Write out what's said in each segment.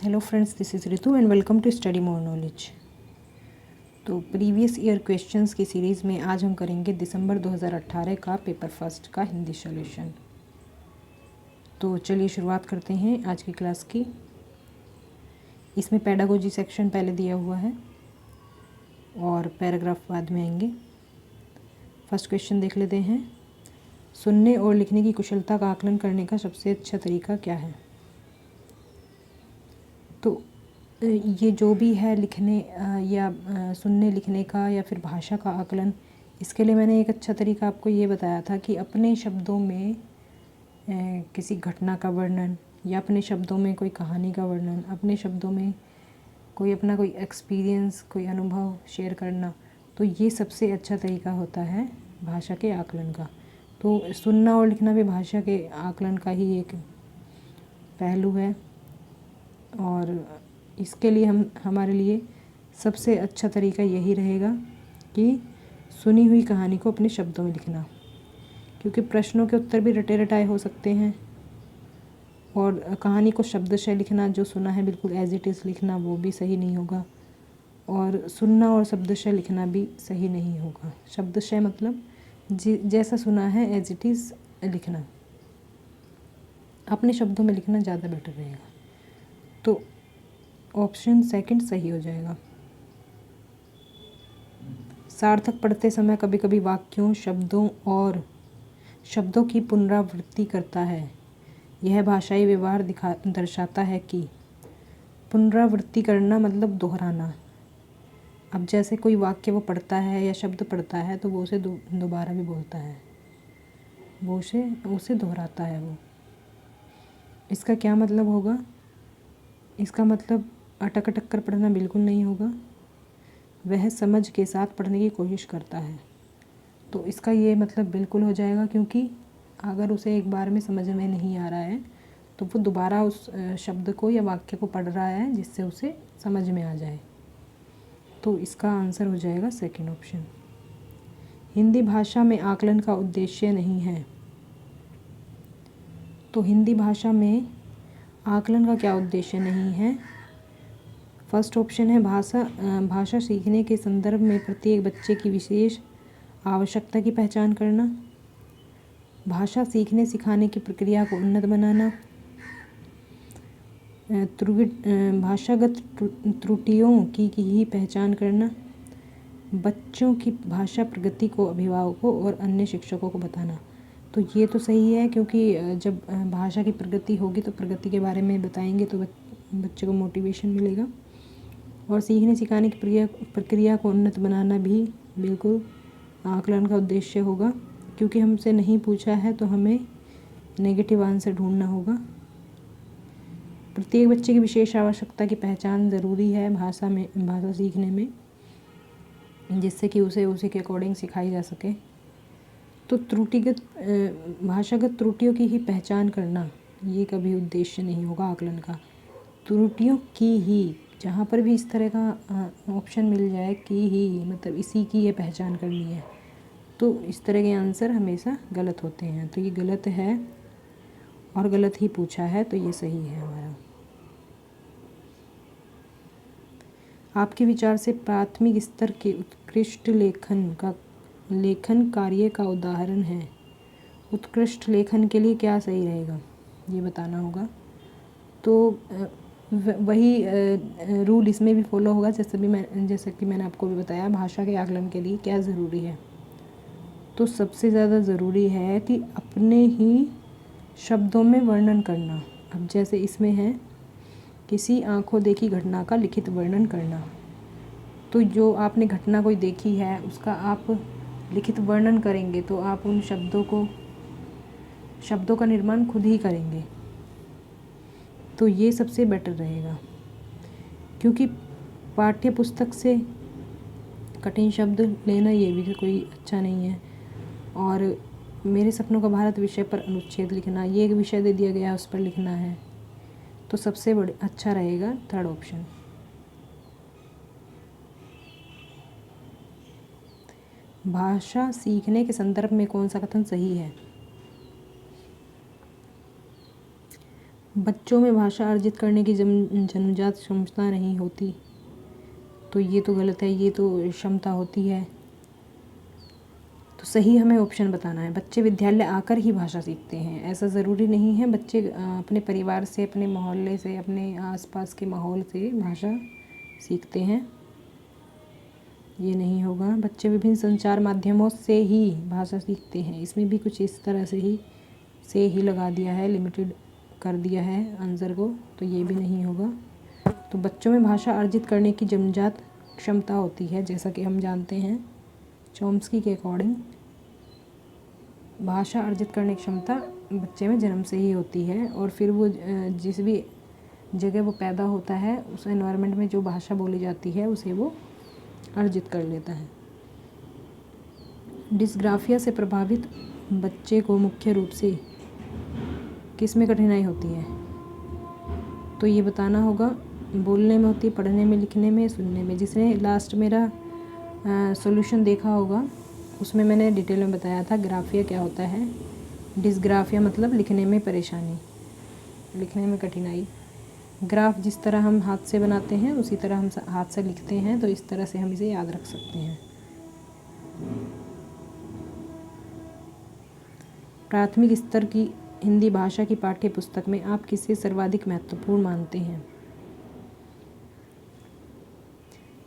Hello friends, this is Ritu and welcome to study more knowledge. तो previous year questions की series में आज हम करेंगे दिसंबर 2018 का पेपर फर्स्ट का हिंदी सॉल्यूशन। तो चलिए शुरुआत करते हैं आज की क्लास की। इसमें पेडागोजी सेक्शन पहले दिया हुआ है और पैराग्राफ बाद में आएंगे। फर्स्ट क्वेश्चन देख लेते हैं। सुनने और लिखने की कुशलता का आकलन करने का सबसे अच्छा तरीका क्या है? तो ये जो भी है लिखने या सुनने लिखने का या फिर भाषा का आकलन, इसके लिए मैंने एक अच्छा तरीका आपको ये बताया था कि अपने शब्दों में किसी घटना का वर्णन या अपने शब्दों में कोई कहानी का वर्णन, अपने शब्दों में कोई अपना कोई एक्सपीरियंस, कोई अनुभव शेयर करना, तो ये सबसे अच्छा तरीका होता है भाषा के आकलन का। तो सुनना और लिखना भी भाषा के आकलन का ही एक पहलू है और इसके लिए हमारे लिए सबसे अच्छा तरीका यही रहेगा कि सुनी हुई कहानी को अपने शब्दों में लिखना, क्योंकि प्रश्नों के उत्तर भी रटे रटाए हो सकते हैं और कहानी को शब्दशः लिखना, जो सुना है बिल्कुल एज इट इज़ लिखना, वो भी सही नहीं होगा और सुनना और शब्दशः लिखना भी सही नहीं होगा। शब्दशः मतलब जैसा सुना है एज इट इज़ लिखना, अपने शब्दों में लिखना ज़्यादा बेटर रहेगा। तो ऑप्शन सेकंड सही हो जाएगा। सार्थक पढ़ते समय कभी कभी वाक्यों, शब्दों की पुनरावृत्ति करता है। यह भाषाई व्यवहार दर्शाता है कि पुनरावृत्ति करना मतलब दोहराना। अब जैसे कोई वाक्य वो पढ़ता है या शब्द पढ़ता है तो वो उसे दोबारा भी बोलता है, वो उसे दोहराता है। वो इसका क्या मतलब होगा? इसका मतलब अटक अटक कर पढ़ना बिल्कुल नहीं होगा। वह समझ के साथ पढ़ने की कोशिश करता है। तो इसका ये मतलब बिल्कुल हो जाएगा, क्योंकि अगर उसे एक बार में समझ में नहीं आ रहा है तो वो दोबारा उस शब्द को या वाक्य को पढ़ रहा है जिससे उसे समझ में आ जाए। तो इसका आंसर हो जाएगा सेकंड ऑप्शन। हिंदी भाषा में आकलन का उद्देश्य नहीं है। तो हिंदी भाषा में आकलन का क्या उद्देश्य नहीं है? फर्स्ट ऑप्शन है भाषा सीखने के संदर्भ में प्रत्येक बच्चे की विशेष आवश्यकता की पहचान करना, भाषा सीखने सिखाने की प्रक्रिया को उन्नत बनाना, भाषागत त्रुटियों की ही पहचान करना, बच्चों की भाषा प्रगति को अभिभावकों और अन्य शिक्षकों को बताना। तो ये तो सही है, क्योंकि जब भाषा की प्रगति होगी तो प्रगति के बारे में बताएंगे तो बच्चे को मोटिवेशन मिलेगा। और सीखने सिखाने की प्रक्रिया को उन्नत बनाना भी बिल्कुल आकलन का उद्देश्य होगा, क्योंकि हमसे नहीं पूछा है तो हमें नेगेटिव आंसर ढूंढना होगा। प्रत्येक बच्चे की विशेष आवश्यकता की पहचान ज़रूरी है भाषा सीखने में, जिससे कि उसे उसी के अकॉर्डिंग सिखाई जा सके। तो भाषागत त्रुटियों की ही पहचान करना ये कभी उद्देश्य नहीं होगा आकलन का। त्रुटियों की ही, जहाँ पर भी इस तरह का ऑप्शन मिल जाए कि ही मतलब इसी की ये पहचान करनी है, तो इस तरह के आंसर हमेशा गलत होते हैं। तो ये गलत है और गलत ही पूछा है, तो ये सही है हमारा। आपके विचार से प्राथमिक स्तर के उत्कृष्ट लेखन कार्य का उदाहरण है। उत्कृष्ट लेखन के लिए क्या सही रहेगा ये बताना होगा। तो वही रूल इसमें भी फॉलो होगा, जैसा कि मैंने आपको भी बताया भाषा के आकलन के लिए क्या ज़रूरी है। तो सबसे ज़्यादा ज़रूरी है कि अपने ही शब्दों में वर्णन करना। अब जैसे इसमें है किसी आंखों देखी घटना का लिखित वर्णन करना, तो जो आपने घटना कोई देखी है उसका आप लिखित वर्णन करेंगे तो आप उन शब्दों का निर्माण खुद ही करेंगे। तो ये सबसे बेटर रहेगा, क्योंकि पाठ्य पुस्तक से कठिन शब्द लेना ये भी कोई अच्छा नहीं है। और मेरे सपनों का भारत विषय पर अनुच्छेद लिखना, ये एक विषय दे दिया गया है उस पर लिखना है, तो सबसे अच्छा रहेगा थर्ड ऑप्शन। भाषा सीखने के संदर्भ में कौन सा कथन सही है? बच्चों में भाषा अर्जित करने की जन्मजात क्षमता नहीं होती, तो ये तो गलत है, ये तो क्षमता होती है। तो सही हमें ऑप्शन बताना है। बच्चे विद्यालय आकर ही भाषा सीखते हैं, ऐसा ज़रूरी नहीं है। बच्चे अपने परिवार से, अपने मोहल्ले से, अपने आसपास के माहौल से भाषा सीखते हैं, ये नहीं होगा। बच्चे विभिन्न संचार माध्यमों से ही भाषा सीखते हैं, इसमें भी कुछ इस तरह से ही लगा दिया है, लिमिटेड कर दिया है आंसर को, तो ये भी नहीं होगा। तो बच्चों में भाषा अर्जित करने की जन्मजात क्षमता होती है, जैसा कि हम जानते हैं चॉम्स्की के अकॉर्डिंग भाषा अर्जित करने की क्षमता बच्चे में जन्म से ही होती है, और फिर वो जिस भी जगह वो पैदा होता है उस एनवायरनमेंट में जो भाषा बोली जाती है उसे वो अर्जित कर लेता है। डिस्ग्राफिया से प्रभावित बच्चे को मुख्य रूप से किस में कठिनाई होती है, तो ये बताना होगा। बोलने में होती है, पढ़ने में, लिखने में, सुनने में। जिसने लास्ट मेरा सॉल्यूशन देखा होगा उसमें मैंने डिटेल में बताया था ग्राफिया क्या होता है। डिस्ग्राफिया मतलब लिखने में परेशानी, लिखने में कठिनाई। ग्राफ जिस तरह हम हाथ से बनाते हैं उसी तरह हम हाथ से लिखते हैं, तो इस तरह से हम इसे याद रख सकते हैं। प्राथमिक स्तर की हिंदी भाषा की पाठ्य पुस्तक में आप किसे सर्वाधिक महत्वपूर्ण मानते हैं?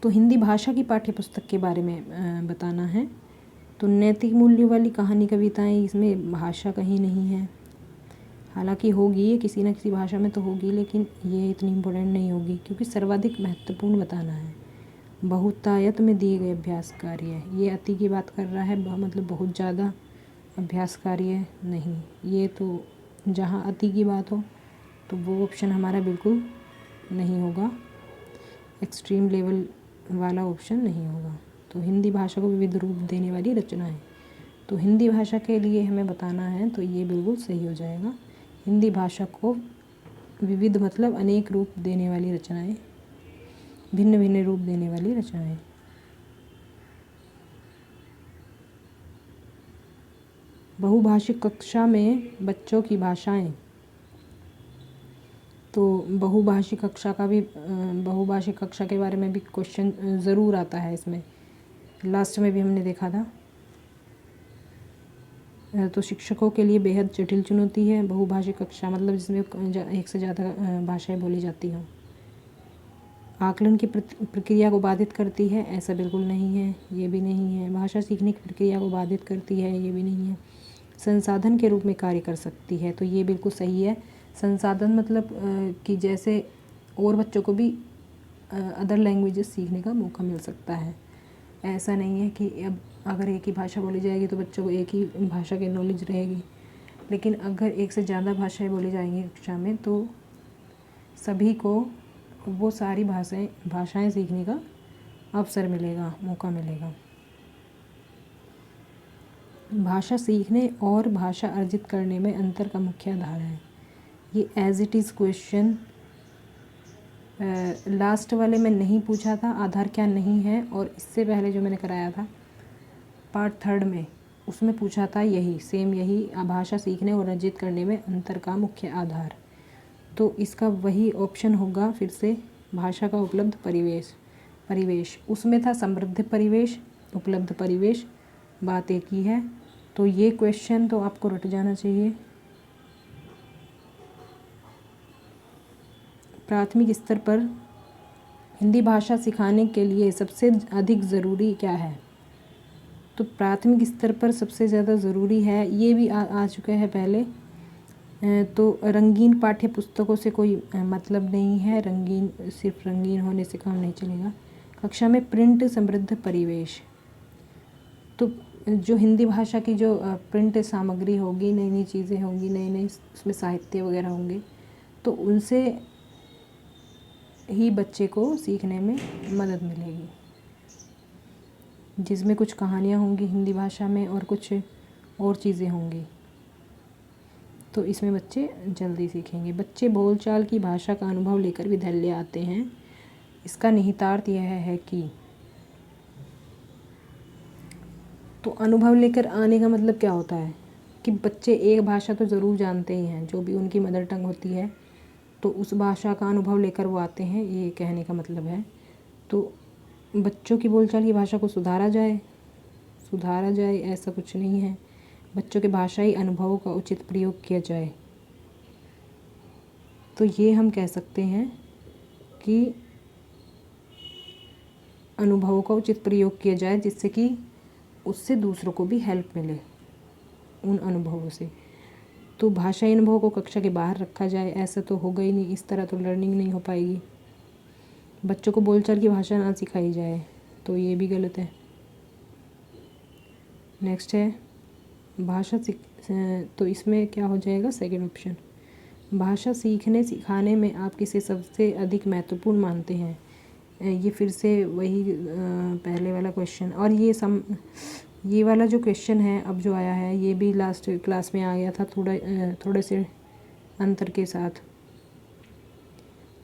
तो हिंदी भाषा की पाठ्य पुस्तक के बारे में बताना है। तो नैतिक मूल्यों वाली कहानी कविताएं, इसमें भाषा कहीं नहीं है। हालांकि होगी ये किसी न किसी भाषा में तो होगी, लेकिन ये इतनी इम्पोर्टेंट नहीं होगी क्योंकि सर्वाधिक महत्वपूर्ण बताना है। बहुतायत में दिए गए अभ्यास कार्य, ये अति की बात कर रहा है, मतलब बहुत ज़्यादा अभ्यास कार्य नहीं। ये तो जहाँ अति की बात हो तो वो ऑप्शन हमारा बिल्कुल नहीं होगा, एक्सट्रीम लेवल वाला ऑप्शन नहीं होगा। तो हिंदी भाषा को विविध रूप देने वाली रचना है, तो हिंदी भाषा के लिए हमें बताना है, तो ये बिल्कुल सही हो जाएगा। हिंदी भाषा को विविध मतलब अनेक रूप देने वाली रचनाएं, भिन्न भिन्न रूप देने वाली रचनाएं। बहुभाषिक कक्षा में बच्चों की भाषाएं, तो बहुभाषिक कक्षा के बारे में भी क्वेश्चन ज़रूर आता है इसमें, लास्ट में भी हमने देखा था। तो शिक्षकों के लिए बेहद जटिल चुनौती है बहुभाषिक कक्षा, मतलब जिसमें एक से ज़्यादा भाषाएं बोली जाती हों। आकलन की प्रक्रिया को बाधित करती है, ऐसा बिल्कुल नहीं है, ये भी नहीं है। भाषा सीखने की प्रक्रिया को बाधित करती है, ये भी नहीं है। संसाधन के रूप में कार्य कर सकती है, तो ये बिल्कुल सही है। संसाधन मतलब कि जैसे और बच्चों को भी अदर लैंग्वेजेस सीखने का मौका मिल सकता है। ऐसा नहीं है कि अब अगर एक ही भाषा बोली जाएगी तो बच्चों को एक ही भाषा की नॉलेज रहेगी, लेकिन अगर एक से ज़्यादा भाषाएं बोली जाएंगी कक्षा में तो सभी को वो सारी भाषाएं सीखने का अवसर मिलेगा, मौका मिलेगा। भाषा सीखने और भाषा अर्जित करने में अंतर का मुख्य आधार है, ये as it is question last वाले में नहीं पूछा था, आधार क्या नहीं है, और इससे पहले जो मैंने कराया था पार्ट 3 में उसमें पूछा था यही सेम, यही भाषा सीखने और अर्जित करने में अंतर का मुख्य आधार। तो इसका वही ऑप्शन होगा फिर से, भाषा का उपलब्ध परिवेश। उसमें था समृद्ध परिवेश, उपलब्ध परिवेश, बात एक ही है। तो ये क्वेश्चन तो आपको रट जाना चाहिए। प्राथमिक स्तर पर हिंदी भाषा सिखाने के लिए सबसे अधिक ज़रूरी क्या है? तो प्राथमिक स्तर पर सबसे ज़्यादा ज़रूरी है, ये भी आ चुका है पहले, तो रंगीन पाठ्य पुस्तकों से कोई मतलब नहीं है, सिर्फ रंगीन होने से काम नहीं चलेगा। कक्षा में प्रिंट समृद्ध परिवेश, तो जो हिंदी भाषा की जो प्रिंट सामग्री होगी, नई नई चीज़ें होंगी, नए उसमें साहित्य वगैरह होंगे, तो उनसे ही बच्चे को सीखने में मदद मिलेगी, जिसमें कुछ कहानियाँ होंगी हिंदी भाषा में और कुछ और चीज़ें होंगी, तो इसमें बच्चे जल्दी सीखेंगे। बच्चे बोलचाल की भाषा का अनुभव लेकर विद्यालय आते हैं, इसका निहितार्थ यह है कि, तो अनुभव लेकर आने का मतलब क्या होता है कि बच्चे एक भाषा तो ज़रूर जानते ही हैं, जो भी उनकी मदर टंग होती है तो उस भाषा का अनुभव लेकर वो आते हैं, ये कहने का मतलब है। तो बच्चों की बोलचाल की भाषा को सुधारा जाए ऐसा कुछ नहीं है। बच्चों के भाषाई अनुभवों का उचित प्रयोग किया जाए। तो ये हम कह सकते हैं कि अनुभवों का उचित प्रयोग किया जाए, जिससे कि उससे दूसरों को भी हेल्प मिले उन अनुभवों से। तो भाषाई अनुभव को कक्षा के बाहर रखा जाए, ऐसा तो होगा ही नहीं, इस तरह तो लर्निंग नहीं हो पाएगी। बच्चों को बोलचाल की भाषा ना सिखाई जाए, तो ये भी गलत है। नेक्स्ट है भाषा तो इसमें क्या हो जाएगा, सेकंड ऑप्शन। भाषा सीखने सिखाने में आप किसे सबसे अधिक महत्वपूर्ण मानते हैं? ये फिर से वही पहले वाला क्वेश्चन, और ये वाला जो क्वेश्चन है अब जो आया है, ये भी लास्ट क्लास में आ गया था थोड़े से अंतर के साथ।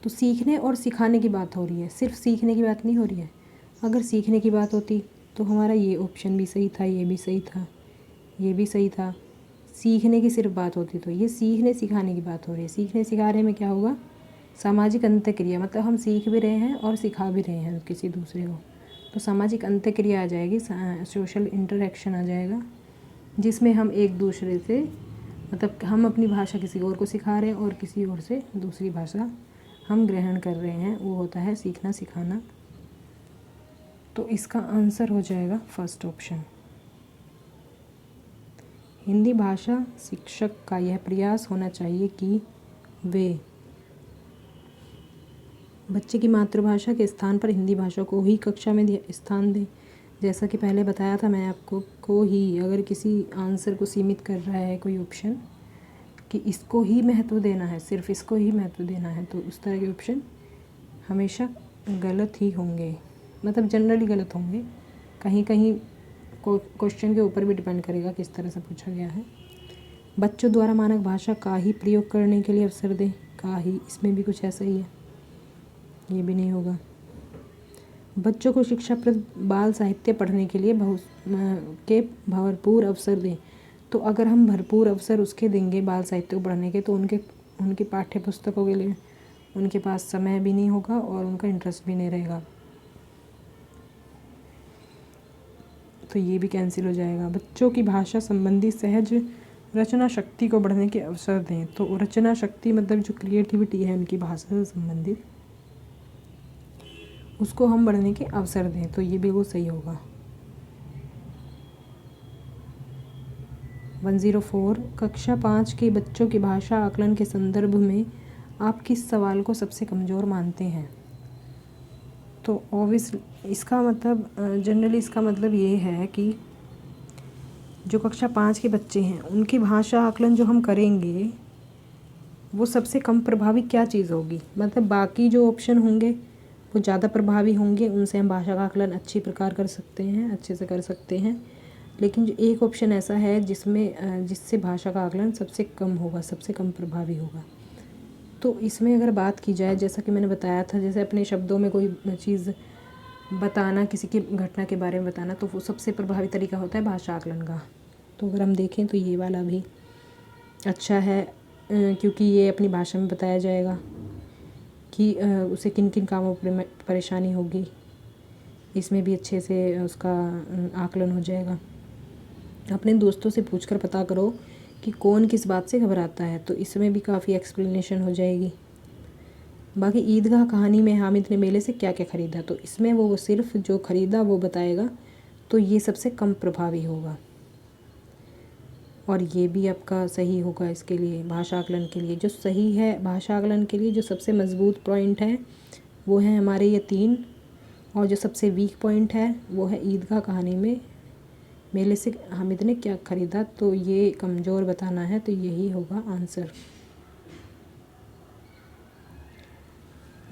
तो सीखने और सिखाने की बात हो रही है, सिर्फ सीखने की बात नहीं हो रही है। अगर सीखने की बात होती तो हमारा ये ऑप्शन भी सही था, ये भी सही था, ये भी सही था। सीखने की सिर्फ बात होती तो ये सीखने सिखाने की बात हो रही है। सीखने सिखाने में क्या होगा, सामाजिक अंतःक्रिया, मतलब हम सीख भी रहे हैं और सिखा भी रहे हैं किसी दूसरे को, तो सामाजिक अंतःक्रिया आ जाएगी, सोशल इंटरेक्शन आ जाएगा, जिसमें हम एक दूसरे से, मतलब हम अपनी भाषा किसी और को सिखा रहे हैं और किसी और से दूसरी भाषा हम ग्रहण कर रहे हैं, वो होता है सीखना सिखाना। तो इसका आंसर हो जाएगा फर्स्ट ऑप्शन। हिंदी भाषा शिक्षक का यह प्रयास होना चाहिए कि वे बच्चे की मातृभाषा के स्थान पर हिंदी भाषा को ही कक्षा में स्थान दें। जैसा कि पहले बताया था मैं आपको, को ही, अगर किसी आंसर को सीमित कर रहा है कोई ऑप्शन कि इसको ही महत्व देना है, सिर्फ इसको ही महत्व देना है, तो उस तरह के ऑप्शन हमेशा गलत ही होंगे, मतलब जनरली गलत होंगे। कहीं कहीं क्वेश्चन के ऊपर भी डिपेंड करेगा किस तरह से पूछा गया है। बच्चों द्वारा मानक भाषा का ही प्रयोग करने के लिए अवसर दें, का ही, इसमें भी कुछ ऐसा ही है, ये भी नहीं होगा। बच्चों को शिक्षाप्रद बाल साहित्य पढ़ने के लिए भरपूर अवसर दें। तो अगर हम भरपूर अवसर उसके देंगे बाल साहित्य को पढ़ने के, तो उनकी पाठ्य पुस्तकों के लिए उनके पास समय भी नहीं होगा और उनका इंटरेस्ट भी नहीं रहेगा, तो ये भी कैंसिल हो जाएगा। बच्चों की भाषा संबंधी सहज रचना शक्ति को बढ़ने के अवसर दें। तो रचना शक्ति मतलब जो क्रिएटिविटी है उनकी भाषा से संबंधित, उसको हम बढ़ने के अवसर दें, तो ये बिल्कुल सही होगा। 104 कक्षा 5 के बच्चों की भाषा आकलन के संदर्भ में आप किस सवाल को सबसे कमज़ोर मानते हैं? तो ऑब्वियसली इसका मतलब जनरली इसका मतलब ये है कि जो कक्षा 5 के बच्चे हैं उनकी भाषा आकलन जो हम करेंगे वो सबसे कम प्रभावी क्या चीज़ होगी, मतलब बाकी जो ऑप्शन होंगे वो ज़्यादा प्रभावी होंगे, उनसे हम भाषा का आकलन अच्छी प्रकार कर सकते हैं, अच्छे से कर सकते हैं। लेकिन जो एक ऑप्शन ऐसा है जिससे भाषा का आकलन सबसे कम होगा, सबसे कम प्रभावी होगा। तो इसमें अगर बात की जाए, जैसा कि मैंने बताया था, जैसे अपने शब्दों में कोई चीज़ बताना, किसी की घटना के बारे में बताना, तो वो सबसे प्रभावी तरीका होता है भाषा आकलन का। तो अगर हम देखें तो ये वाला भी अच्छा है, क्योंकि ये अपनी भाषा में बताया जाएगा कि उसे किन किन कामों में परेशानी होगी, इसमें भी अच्छे से उसका आकलन हो जाएगा। अपने दोस्तों से पूछकर पता करो कि कौन किस बात से घबराता है, तो इसमें भी काफ़ी एक्सप्लेनेशन हो जाएगी। बाकी ईदगाह कहानी में हामिद ने मेले से क्या क्या ख़रीदा, तो इसमें वो सिर्फ जो ख़रीदा वो बताएगा, तो ये सबसे कम प्रभावी होगा। और ये भी आपका सही होगा इसके लिए, भाषा आकलन के लिए। जो सही है भाषा आकलन के लिए, जो सबसे मज़बूत पॉइंट है वो है हमारे ये 3, और जो सबसे वीक पॉइंट है वो है ईदगाह कहानी में मेले से हामिद ने क्या ख़रीदा, तो ये कमज़ोर बताना है, तो यही होगा आंसर।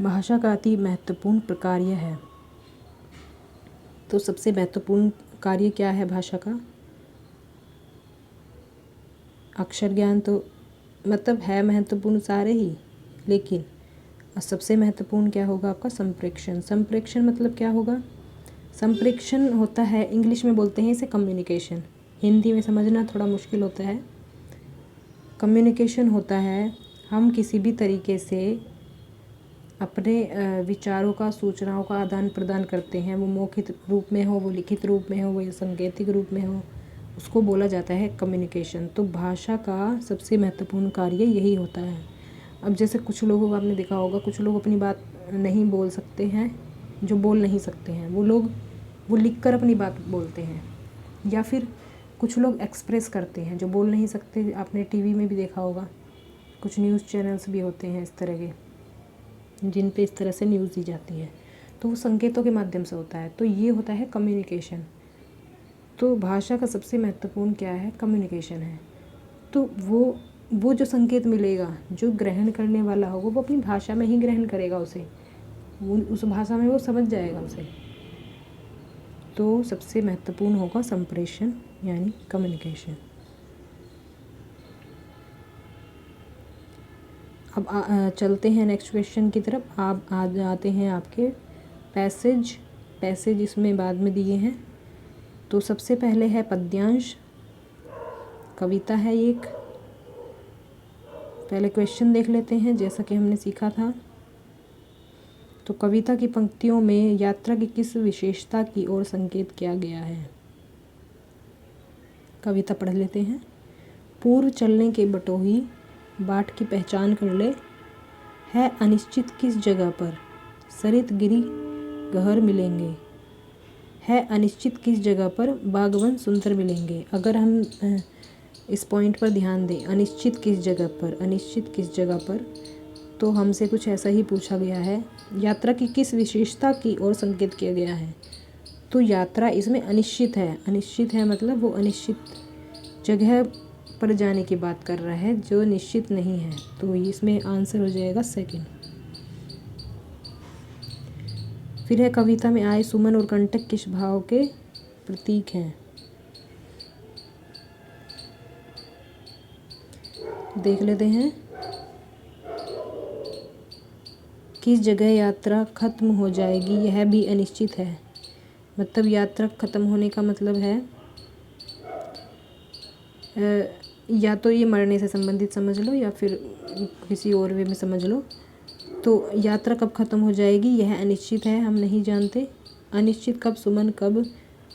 भाषा का अति महत्वपूर्ण प्रकार्य है, तो सबसे महत्वपूर्ण कार्य क्या है भाषा का? अक्षर ज्ञान, तो मतलब है महत्वपूर्ण सारे ही, लेकिन सबसे महत्वपूर्ण क्या होगा आपका? संप्रेक्षण। संप्रेक्षण मतलब क्या होगा? संप्रेक्षण होता है, इंग्लिश में बोलते हैं इसे कम्युनिकेशन, हिंदी में समझना थोड़ा मुश्किल होता है। कम्युनिकेशन होता है हम किसी भी तरीके से अपने विचारों का, सूचनाओं का आदान प्रदान करते हैं, वो मौखिक रूप में हो, वो लिखित रूप में हो, वो सांकेतिक रूप में हो, उसको बोला जाता है कम्युनिकेशन। तो भाषा का सबसे महत्वपूर्ण कार्य यही होता है। अब जैसे कुछ लोगों को आपने देखा होगा, कुछ लोग अपनी बात नहीं बोल सकते हैं, जो बोल नहीं सकते हैं, वो लिख कर अपनी बात बोलते हैं। या फिर कुछ लोग एक्सप्रेस करते हैं जो बोल नहीं सकते। आपने टीवी में भी देखा होगा, कुछ न्यूज़ चैनल्स भी होते हैं इस तरह के, जिन पे इस तरह से न्यूज़ दी जाती है, तो वो संकेतों के माध्यम से होता है। तो ये होता है कम्युनिकेशन। तो भाषा का सबसे महत्वपूर्ण क्या है? कम्युनिकेशन है। तो वो जो संकेत मिलेगा, जो ग्रहण करने वाला होगा वो अपनी भाषा में ही ग्रहण करेगा उसे, वो उस भाषा में वो समझ जाएगा उसे। तो सबसे महत्वपूर्ण होगा संप्रेषण यानी कम्युनिकेशन। अब चलते हैं नेक्स्ट क्वेश्चन की तरफ। आप आ जाते हैं आपके पैसेज इसमें बाद में दिए हैं। तो सबसे पहले है पद्यांश, कविता है एक। पहले क्वेश्चन देख लेते हैं जैसा कि हमने सीखा था। तो कविता की पंक्तियों में यात्रा की किस विशेषता की ओर संकेत किया गया है? कविता पढ़ लेते हैं। पूर्व चलने के बटोही, बाट की पहचान कर ले, है अनिश्चित किस जगह पर, सरित गिरी गहर मिलेंगे, है अनिश्चित किस जगह पर, बागवन सुंदर मिलेंगे। अगर हम इस पॉइंट पर ध्यान दें, अनिश्चित किस जगह पर, अनिश्चित किस जगह पर, तो हमसे कुछ ऐसा ही पूछा गया है, यात्रा की किस विशेषता की ओर संकेत किया गया है। तो यात्रा इसमें अनिश्चित है। अनिश्चित है मतलब वो अनिश्चित जगह पर जाने की बात कर रहा है जो निश्चित नहीं है। तो इसमें आंसर हो जाएगा सेकंड। फिर है कविता में आए सुमन और कंटक किस भाव के प्रतीक हैं? देख लेते हैं। किस जगह यात्रा खत्म हो जाएगी, यह भी अनिश्चित है। मतलब यात्रा खत्म होने का मतलब है या तो ये मरने से संबंधित समझ लो या फिर किसी और वे में समझ लो। तो यात्रा कब ख़त्म हो जाएगी यह अनिश्चित है, हम नहीं जानते। अनिश्चित कब सुमन, कब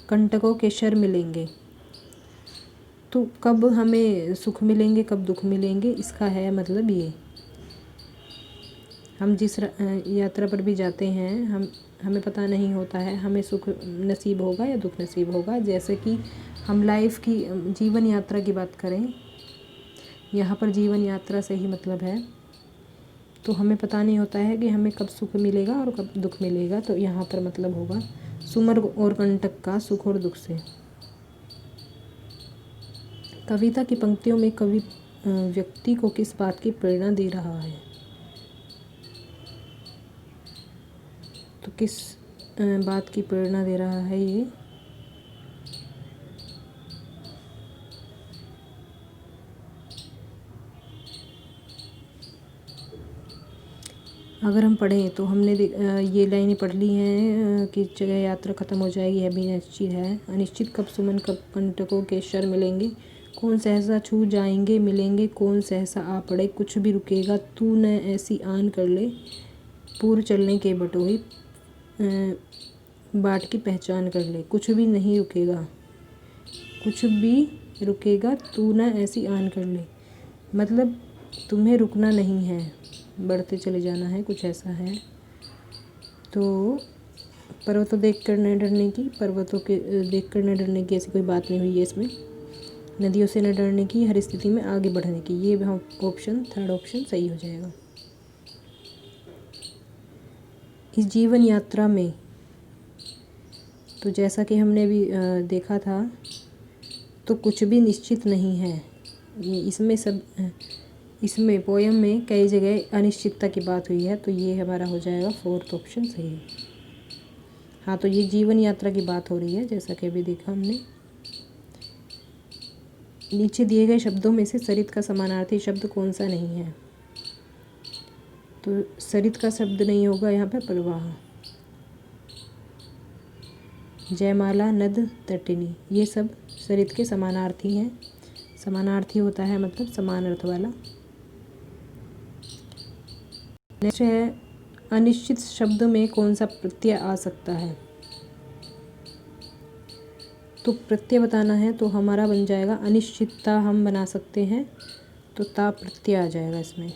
कंटकों के शर मिलेंगे। तो कब हमें सुख मिलेंगे, कब दुख मिलेंगे, इसका है मतलब ये। हम जिस यात्रा पर भी जाते हैं, हमें पता नहीं होता है हमें सुख नसीब होगा या दुख नसीब होगा। जैसे कि हम लाइफ की जीवन यात्रा की बात करें, यहाँ पर जीवन यात्रा से ही मतलब है। तो हमें पता नहीं होता है कि हमें कब सुख मिलेगा और कब दुख मिलेगा। तो यहाँ पर मतलब होगा सुमन और कंटक का सुख और दुख से। कविता की पंक्तियों में कवि व्यक्ति को किस बात की प्रेरणा दे रहा है? तो किस बात की प्रेरणा दे रहा है ये? अगर हम पढ़ें तो हमने ये लाइनें पढ़ ली हैं कि जगह यात्रा ख़त्म हो जाएगी यह भी अनिश्चित है। अनिश्चित कब सुमन, कब कंटकों के शर मिलेंगे, कौन सहसा छू जाएंगे मिलेंगे, कौन सहसा आ पड़े, कुछ भी रुकेगा तू न ऐसी आन कर ले, पूर्व चलने के बटोही, बाट की पहचान कर ले। कुछ भी नहीं रुकेगा, कुछ भी रुकेगा तू न ऐसी आन कर ले, मतलब तुम्हें रुकना नहीं है, बढ़ते चले जाना है, कुछ ऐसा है। तो पर्वतों देख कर न डरने की, पर्वतों के देख कर न डरने की ऐसी कोई बात नहीं हुई है इसमें। नदियों से न डरने की, हर स्थिति में आगे बढ़ने की, ये ऑप्शन, थर्ड ऑप्शन सही हो जाएगा। इस जीवन यात्रा में तो जैसा कि हमने भी देखा था, तो कुछ भी निश्चित नहीं है। ये इसमें पोयम में कई जगह अनिश्चितता की बात हुई है। तो ये हमारा हो जाएगा फोर्थ ऑप्शन सही है। हाँ, तो ये जीवन यात्रा की बात हो रही है जैसा कि अभी देखा हमने। नीचे दिए गए शब्दों में से सरित का समानार्थी शब्द कौन सा नहीं है? तो सरित का शब्द नहीं होगा यहाँ पे प्रवाह। जयमाला, नद, तटिनी, ये सब सरित के समानार्थी हैं। समानार्थी होता है मतलब समान अर्थ वाला। नेक्स्ट है अनिश्चित शब्द में कौन सा प्रत्यय आ सकता है। तो प्रत्यय बताना है तो हमारा बन जाएगा अनिश्चितता, हम बना सकते हैं तो ता प्रत्यय आ जाएगा इसमें।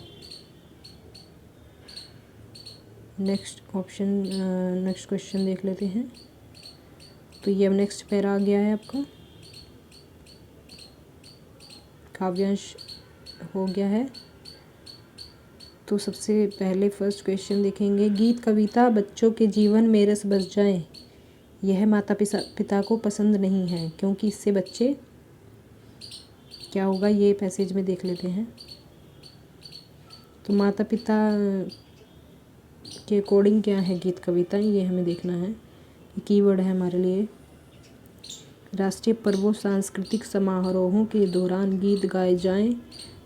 नेक्स्ट क्वेश्चन देख लेते हैं। तो ये अब नेक्स्ट पैरा आ गया है आपका, काव्यांश हो गया है। तो सबसे पहले फर्स्ट क्वेश्चन देखेंगे, गीत कविता बच्चों के जीवन में रस बस जाए, यह माता पिता को पसंद नहीं है, क्योंकि इससे बच्चे क्या होगा, ये पैसेज में देख लेते हैं। तो माता पिता के अकॉर्डिंग क्या है गीत कविता, ये हमें देखना है, कीवर्ड है हमारे लिए। राष्ट्रीय पर्वों सांस्कृतिक समारोहों के दौरान गीत गाए जाएं,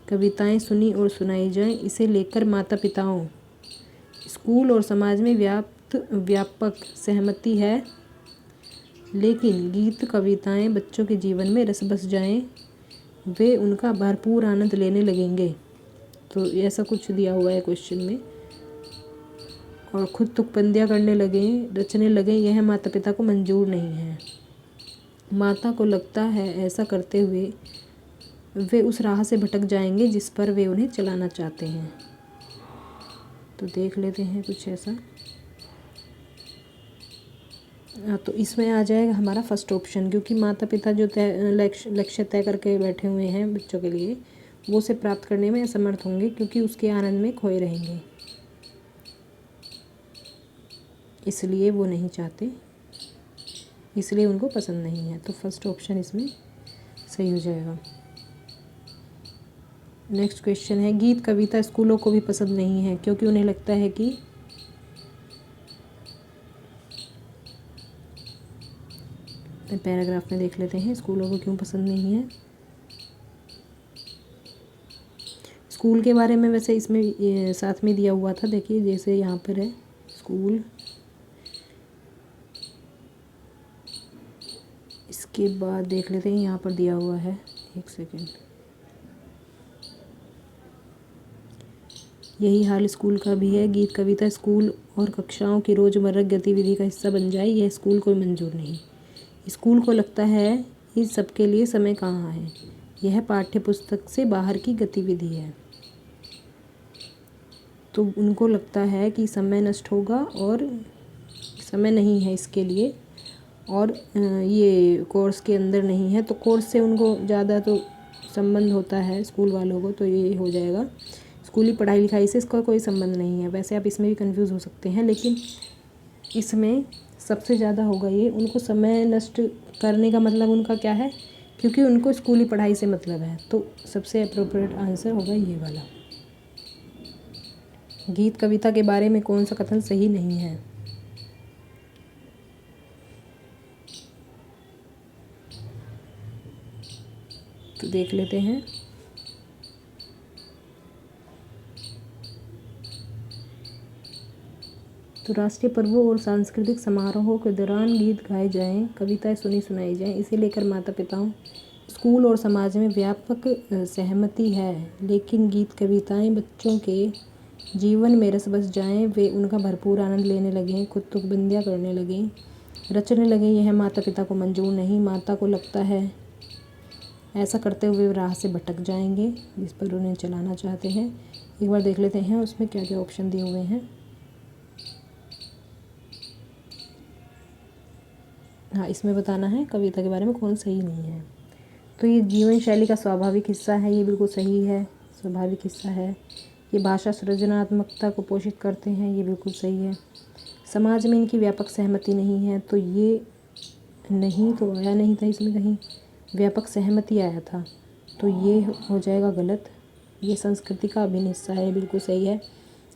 कविताएं सुनी और सुनाई जाएं, इसे लेकर माता पिताओं, स्कूल और समाज में व्यापक सहमति है। लेकिन गीत कविताएं बच्चों के जीवन में रस बस जाएं, वे उनका भरपूर आनंद लेने लगेंगे। तो ऐसा कुछ दिया हुआ है क्वेश्चन में। और खुद तुकबंदियाँ करने लगें, रचने लगें, यह माता पिता को मंजूर नहीं है। माता को लगता है ऐसा करते हुए वे उस राह से भटक जाएंगे जिस पर वे उन्हें चलाना चाहते हैं। तो देख लेते हैं कुछ ऐसा। तो इसमें आ जाएगा हमारा फर्स्ट ऑप्शन, क्योंकि माता पिता जो लक्ष्य तय करके बैठे हुए हैं बच्चों के लिए, वो उसे प्राप्त करने में असमर्थ होंगे, क्योंकि उसके आनंद में खोए रहेंगे, इसलिए वो नहीं चाहते, इसलिए उनको पसंद नहीं है। तो फर्स्ट ऑप्शन इसमें सही हो जाएगा। नेक्स्ट क्वेश्चन है, गीत कविता स्कूलों को भी पसंद नहीं है, क्योंकि उन्हें लगता है कि पैराग्राफ में देख लेते हैं स्कूलों को क्यों पसंद नहीं है। स्कूल के बारे में वैसे इसमें साथ में दिया हुआ था, देखिए जैसे यहाँ पर है स्कूल, इसके बाद देख लेते हैं यहाँ पर दिया हुआ है, एक सेकेंड। यही हाल स्कूल का भी है, गीत कविता स्कूल और कक्षाओं की रोज़मर्रा गतिविधि का हिस्सा बन जाए, यह स्कूल को मंजूर नहीं। स्कूल को लगता है इस सब के लिए समय कहाँ है, यह पाठ्य पुस्तक से बाहर की गतिविधि है। तो उनको लगता है कि समय नष्ट होगा और समय नहीं है इसके लिए, और ये कोर्स के अंदर नहीं है, तो कोर्स से उनको ज़्यादा तो संबंध होता है स्कूल वालों को, तो ये हो जाएगा। स्कूली पढ़ाई लिखाई से इसका कोई संबंध नहीं है। वैसे आप इसमें भी कंफ्यूज हो सकते हैं, लेकिन इसमें सबसे ज़्यादा होगा ये, उनको समय नष्ट करने का मतलब उनका क्या है, क्योंकि उनको स्कूली पढ़ाई से मतलब है। तो सबसे अप्रोप्रिएट आंसर होगा ये वाला। गीत कविता के बारे में कौन सा कथन सही नहीं है। तो देख लेते हैं। तो राष्ट्रीय पर्वों और सांस्कृतिक समारोहों के दौरान गीत गाए जाएं, कविताएं सुनी सुनाई जाएं, इसे लेकर माता पिताओं, स्कूल और समाज में व्यापक सहमति है। लेकिन गीत कविताएं बच्चों के जीवन में रस बस जाएं, वे उनका भरपूर आनंद लेने लगें, खुद तुकबंदियाँ करने लगें, रचने लगें, यह माता पिता को मंजूर नहीं। माता को लगता है ऐसा करते हुए राह से भटक जाएंगे जिस पर उन्हें चलाना चाहते हैं। एक बार देख लेते हैं उसमें क्या क्या ऑप्शन दिए हुए हैं। हाँ, इसमें बताना है कविता के बारे में कौन सही नहीं है। तो ये जीवन शैली का स्वाभाविक हिस्सा है, ये बिल्कुल सही है, स्वाभाविक हिस्सा है। ये भाषा सृजनात्मकता को पोषित करते हैं, ये बिल्कुल सही है। समाज में इनकी व्यापक सहमति नहीं है, तो ये नहीं तो आया नहीं था इसमें कहीं, व्यापक सहमति आया था, तो ये हो जाएगा गलत। ये संस्कृति का अभिन्न हिस्सा है, बिल्कुल सही है,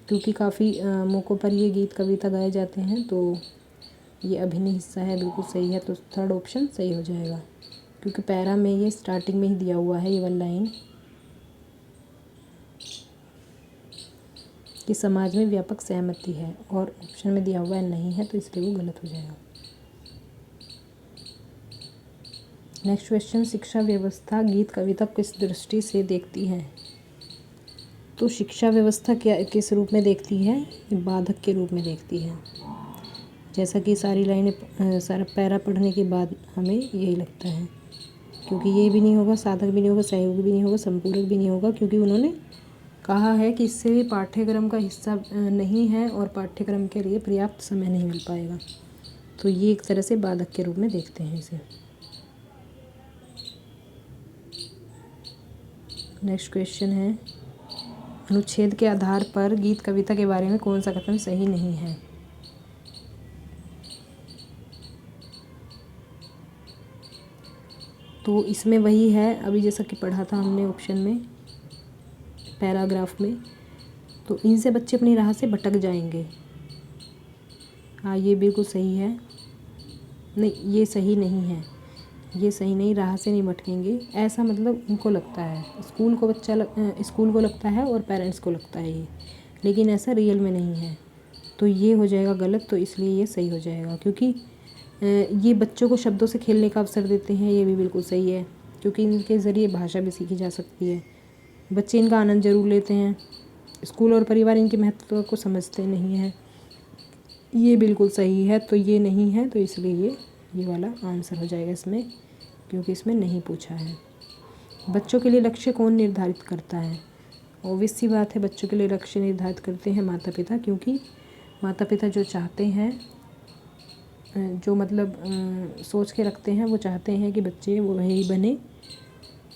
क्योंकि काफ़ी मौक़ों पर ये गीत कविता गाए जाते हैं, तो ये अभिन्न हिस्सा है, बिल्कुल सही है। तो थर्ड ऑप्शन सही हो जाएगा, क्योंकि पैरा में ये स्टार्टिंग में ही दिया हुआ है, ये वन लाइन कि समाज में व्यापक सहमति है, और ऑप्शन में दिया हुआ है नहीं है, तो इसलिए वो गलत हो जाएगा। नेक्स्ट क्वेश्चन, शिक्षा व्यवस्था गीत कविता किस दृष्टि से देखती है। तो शिक्षा व्यवस्था क्या किस रूप में देखती है? बाधक के रूप में देखती है। जैसा कि सारी लाइनें सारा पैरा पढ़ने के बाद हमें यही लगता है, क्योंकि ये भी नहीं होगा, साधक भी नहीं होगा, सहयोगी भी नहीं होगा, संपूरक भी नहीं होगा, क्योंकि उन्होंने कहा है कि इससे भी पाठ्यक्रम का हिस्सा नहीं है और पाठ्यक्रम के लिए पर्याप्त समय नहीं मिल पाएगा। तो ये एक तरह से बाधक के रूप में देखते हैं इसे। नेक्स्ट क्वेश्चन है, अनुच्छेद के आधार पर गीत कविता के बारे में कौन सा कथन सही नहीं है? तो इसमें वही है अभी जैसा कि पढ़ा था हमने ऑप्शन में, पैराग्राफ में। तो इनसे बच्चे अपनी राह से भटक जाएंगे। हाँ, ये बिल्कुल सही है। नहीं, ये सही नहीं है, ये सही नहीं, राह से नहीं भटकेंगे ऐसा मतलब उनको लगता है, स्कूल को लगता है और पेरेंट्स को लगता है ये, लेकिन ऐसा रियल में नहीं है। तो ये हो जाएगा गलत, तो इसलिए ये सही हो जाएगा, क्योंकि ये बच्चों को शब्दों से खेलने का अवसर देते हैं, ये भी बिल्कुल सही है, क्योंकि इनके ज़रिए भाषा भी सीखी जा सकती है। बच्चे इनका आनंद ज़रूर लेते हैं, स्कूल और परिवार इनके महत्व को समझते नहीं हैं, ये बिल्कुल सही है। तो ये नहीं है, तो इसलिए ये वाला आंसर हो जाएगा इसमें, क्योंकि इसमें नहीं पूछा है। बच्चों के लिए लक्ष्य कौन निर्धारित करता है? ऑब्वियस सी बात है, बच्चों के लिए लक्ष्य निर्धारित करते हैं माता पिता, क्योंकि माता पिता जो चाहते हैं, जो मतलब सोच के रखते हैं, वो चाहते हैं कि बच्चे वो वही बने,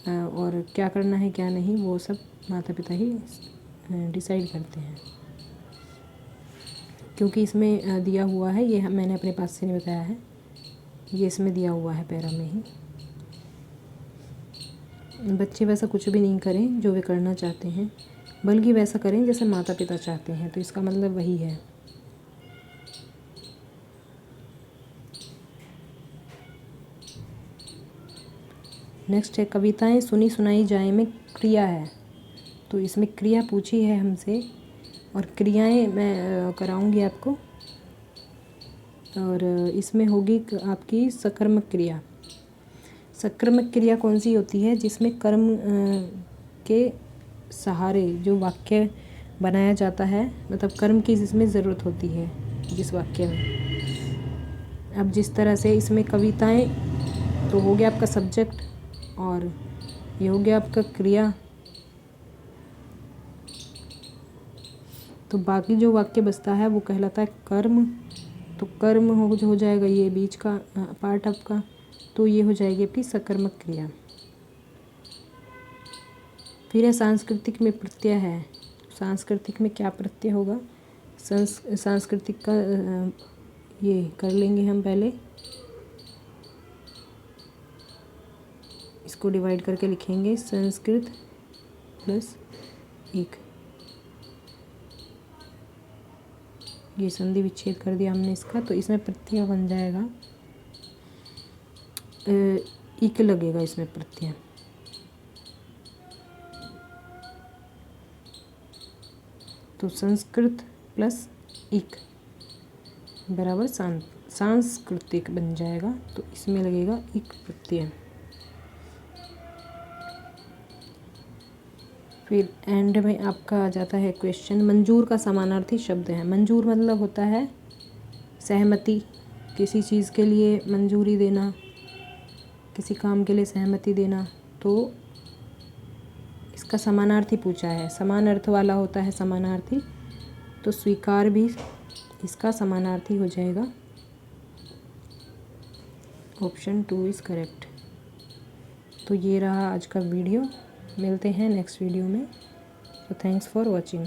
और क्या करना है क्या नहीं वो सब माता पिता ही डिसाइड करते हैं। क्योंकि इसमें दिया हुआ है, ये मैंने अपने पास से नहीं बताया है, ये इसमें दिया हुआ है पैरा में ही। बच्चे वैसा कुछ भी नहीं करें जो वे करना चाहते हैं, बल्कि वैसा करें जैसे माता पिता चाहते हैं, तो इसका मतलब वही है। नेक्स्ट है, कविताएं सुनी सुनाई जाए में क्रिया है। तो इसमें क्रिया पूछी है हमसे, और क्रियाएं मैं कराऊंगी आपको, और इसमें होगी आपकी सकर्मक क्रिया। सकर्मक क्रिया कौन सी होती है? जिसमें कर्म के सहारे जो वाक्य बनाया जाता है, मतलब कर्म की जिसमें ज़रूरत होती है जिस वाक्य में। अब जिस तरह से इसमें कविताएं, तो हो गया आपका सब्जेक्ट, और ये हो गया आपका क्रिया। तो बाकी जो वाक्य बचता है वो कहलाता है कर्म। तो कर्म हो जाएगा ये बीच का पार्ट आपका, तो ये हो जाएगी आपकी सकर्मक क्रिया। फिर है सांस्कृतिक में प्रत्यय है। सांस्कृतिक में क्या प्रत्यय होगा? सांस्कृतिक का ये कर लेंगे हम पहले, इसको डिवाइड करके लिखेंगे, संस्कृत प्लस एक, ये संधि विच्छेद कर दिया हमने इसका, तो इसमें प्रत्यय बन जाएगा, इक लगेगा इसमें प्रत्यय। तो संस्कृत प्लस इक बराबर सांस्कृतिक बन जाएगा, तो इसमें लगेगा इक प्रत्यय। फिर एंड में आपका आ जाता है क्वेश्चन, मंजूर का समानार्थी शब्द है। मंजूर मतलब होता है सहमति, किसी चीज़ के लिए मंजूरी देना, किसी काम के लिए सहमति देना। तो इसका समानार्थी पूछा है, समान अर्थ वाला होता है समानार्थी, तो स्वीकार भी इसका समानार्थी हो जाएगा। Option 2 is correct. तो ये रहा आज का वीडियो, मिलते हैं नेक्स्ट वीडियो में। तो थैंक्स फॉर वॉचिंग।